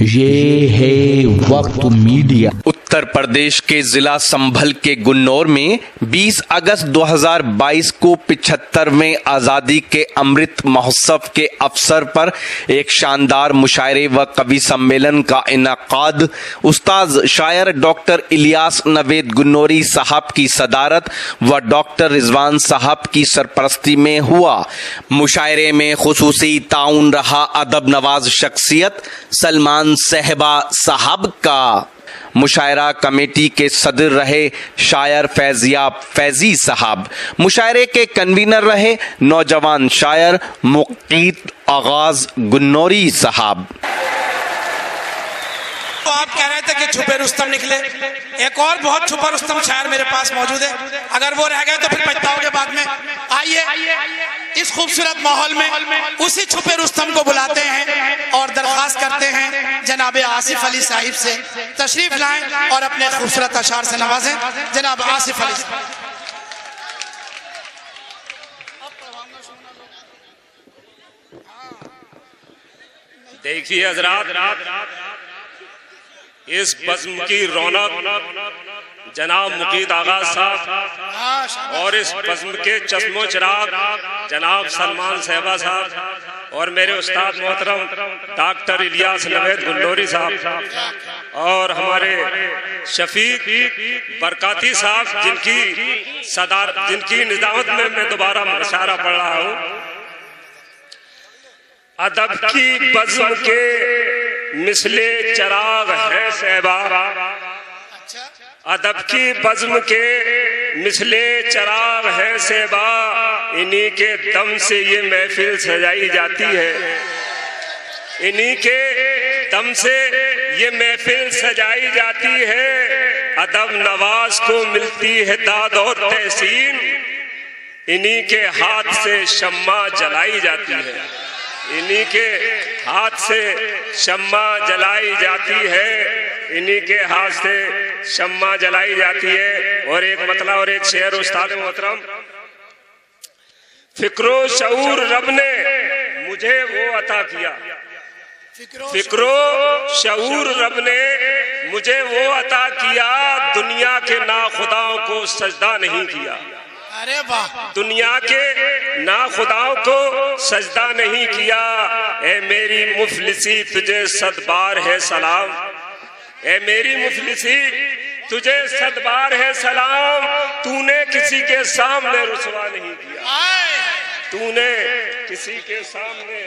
ये है वक्त मीडिया। उत्तर प्रदेश के जिला संभल के गुन्नौर में 20 अगस्त 2022 को 75वें आजादी के अमृत महोत्सव के अवसर पर एक शानदार मुशायरे व कवि सम्मेलन का इनाकाद उस्ताद शायर डॉक्टर इलियास नवेद गुन्नौरी साहब की सदारत व डॉक्टर रिजवान साहब की सरपरस्ती में हुआ। मुशायरे में खुसूसी ताउन रहा अदब नवाज शख्सियत सलमान सहबा साहब का। मुशायरा कमेटी के सदर रहे शायर फैजियाब फैजी साहब। मुशायरे के कन्वीनर रहे नौजवान शायर मुकीत आगाज गुन्नौरी साहब। तो आप कह रहे थे कि छुपे रुस्तम निकले, एक और बहुत छुपा रुस्तम शायर मेरे पास मौजूद है। अगर वो रह गए तो फिर पछताओगे बाद में। आइए इस खूबसूरत माहौल में उसी छुपे रुस्तम को बुलाते हैं और दरख्वास्त करते हैं जनाब आसिफ अली साहिब से तशरीफ लाएं और अपने खूबसूरत अशार से नवाजें। जनाब आसिफ अली। देखिए हजरात, इस बज़्म की रौनक जनाब मुकीत आगाज साहब और इस बज़्म के चश्मो चिराग जनाब सलमान सहबा साहब और मेरे उस्ताद मोहतरम डॉक्टर इलियास नवेद गुन्नौरी साहब और हमारे शफीक बरकाती साहब जिनकी निजामत में मैं दोबारा मुशायरा पढ़ रहा हूँ। अदब की बज़्म के मिसले चिराग है सहबा, अदब की बज़्म के मिसले चिराग है सहबा, इन्हीं के दम से ये महफिल सजाई जाती है, इन्हीं के दम से ये महफिल सजाई जाती है। अदब नवाज को मिलती है दाद और तहसीन, इन्हीं के हाथ से शम्मा जलाई जाती है, इन्हीं के हाथ से शम्मा जलाई जाती है, इन्हीं के हाथ से शम्मा जलाई जाती है। और एक मतला और एक शेर उस्ताद मोहतरम, फिक्रो शऊर रब ने मुझे वो अता किया, फिक्रो शऊर रब ने मुझे वो अता किया, दुनिया के नाखुदाओं को सजदा नहीं किया। अरे वाह, दुनिया के नाखुदाओं को सजदा नहीं किया। ए मेरी मुफलिसी तुझे सदबार है सलाम, ए मेरी मुफलिसी तुझे सदबार है सलाम, तूने किसी के सामने रुसवा नहीं किया, तूने किसी के सामने।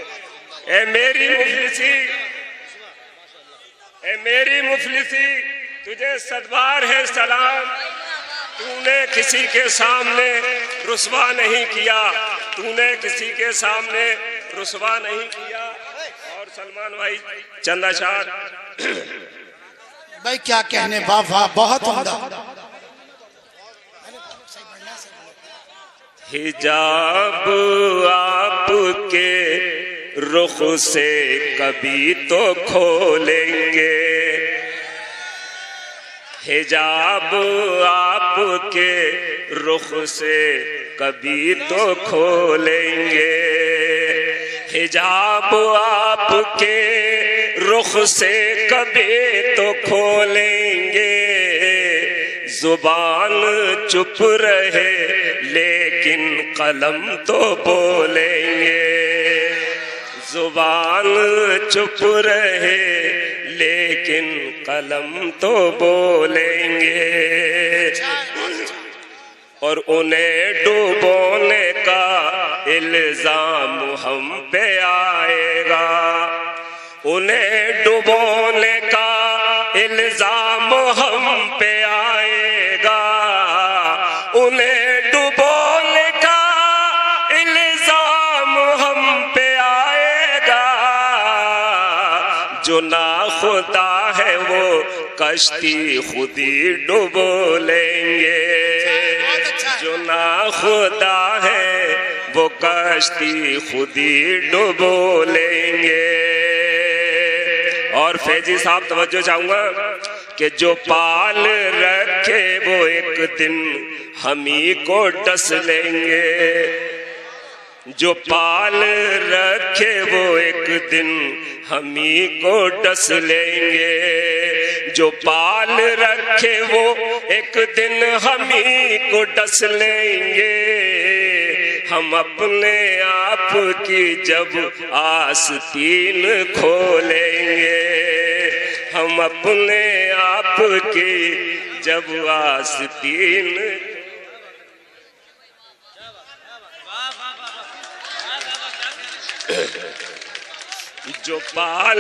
ए मेरी मुफलिसी, ए मेरी मुफलिसी तुझे सदबार है सलाम, तूने किसी के सामने रुसवा नहीं किया, तूने किसी के सामने रुसवा नहीं किया। और सलमान भाई चंद अशार। भाई क्या कहने, वाह वाह, बहुत उम्दा। हिजाब आपके रुख से कभी तो खोलेंगे, हिजाब आपके रुख से कभी तो खोलेंगे, हिजाब आपके रुख से कभी तो खोलेंगे। जुबान चुप रहे लेकिन कलम तो बोलेंगे, जुबान चुप रहे लेकिन कलम तो बोलेंगे। और उन्हें डुबोने का इल्जाम हम पे आएगा, उन्हें डुबोने का इल्जाम हम पे आएगा, उन्हें डुबोने का इल्जाम हम पे आएगा। जो नाखुदा है वो कश्ती खुदी डुबो लेंगे, जो नाखुदा है वो कश्ती खुदी डुबो लेंगे। और फैजी साहब तवज्जो चाहूंगा कि जो पाल रखे वो एक दिन हम ही को डस लेंगे, जो पाल रखे वो एक दिन हमी को डस लेंगे। जो पाल रखे वो एक दिन हमी को डस लेंगे। हम अपने आप की जब आस्तीन खोलेंगे। हम अपने आप की जब आस्तीन जो पाल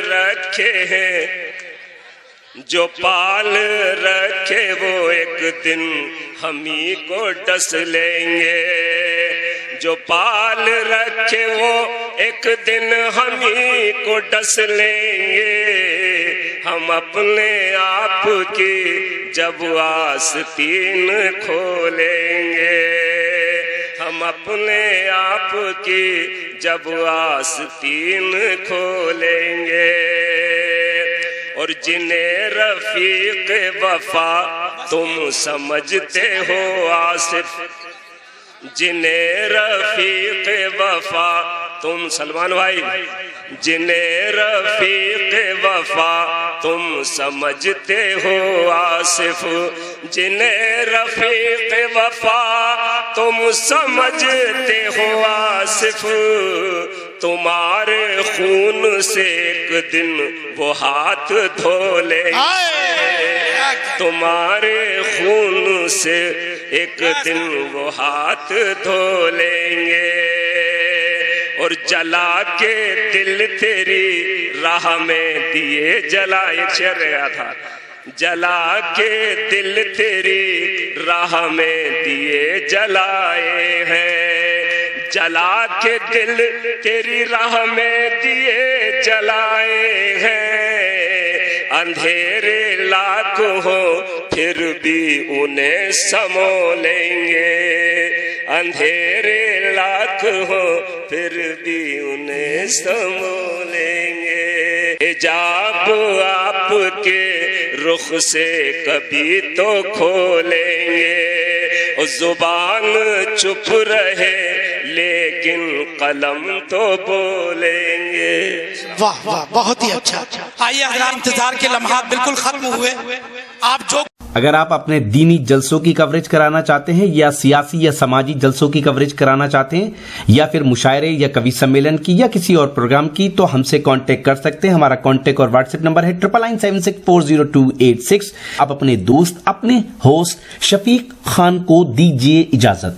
रखे हैं, जो पाल रखे वो एक दिन हमी को डस लेंगे। जो पाल रखे वो एक दिन हमी को डस लेंगे। हम अपने आप की जब आस्तीन खोलेंगे। हम अपने आप की जब आस्तीन खोलेंगे। और जिन्हें रफीक वफा तुम समझते हो आसिफ, जिन्हें रफीक वफा तुम सलमान भाई, जिन्हें रफीक वफा तुम समझते हो आसिफ, जिन्हें रफीक वफा तुम समझते हो आसिफ, तुम्हारे खून से एक दिन वो हाथ धो लेंगे। तुम्हारे खून से एक दिन वो हाथ धो लेंगे। और जला के दिल तेरी राह में दिए जला, एक शेर गया था, जला के दिल तेरी राह में दिए जलाए हैं। जला के दिल तेरी राह में दिए जलाए हैं। अंधेरे लाख हो फिर भी उन्हें समो लेंगे। अंधेरे लाख हो फिर भी उन्हें समो लेंगे। हिजाब आपके रुख से कभी तो खोलेंगे। जुबान चुप रहे लेकिन कलम तो बोलेंगे। वाह वाह, बहुत ही अच्छा। आइए हजरात, इंतजार के लम्हात बिल्कुल खत्म हुए। आप जो अगर आप अपने दीनी जलसों की कवरेज कराना चाहते हैं या सियासी या समाजी जलसों की कवरेज कराना चाहते हैं या फिर मुशायरे या कवि सम्मेलन की या किसी और प्रोग्राम की, तो हमसे कांटेक्ट कर सकते हैं। हमारा कांटेक्ट और व्हाट्सएप नंबर है 9976400286। आप अपने दोस्त, अपने होस्ट शफीक खान को दीजिए इजाजत।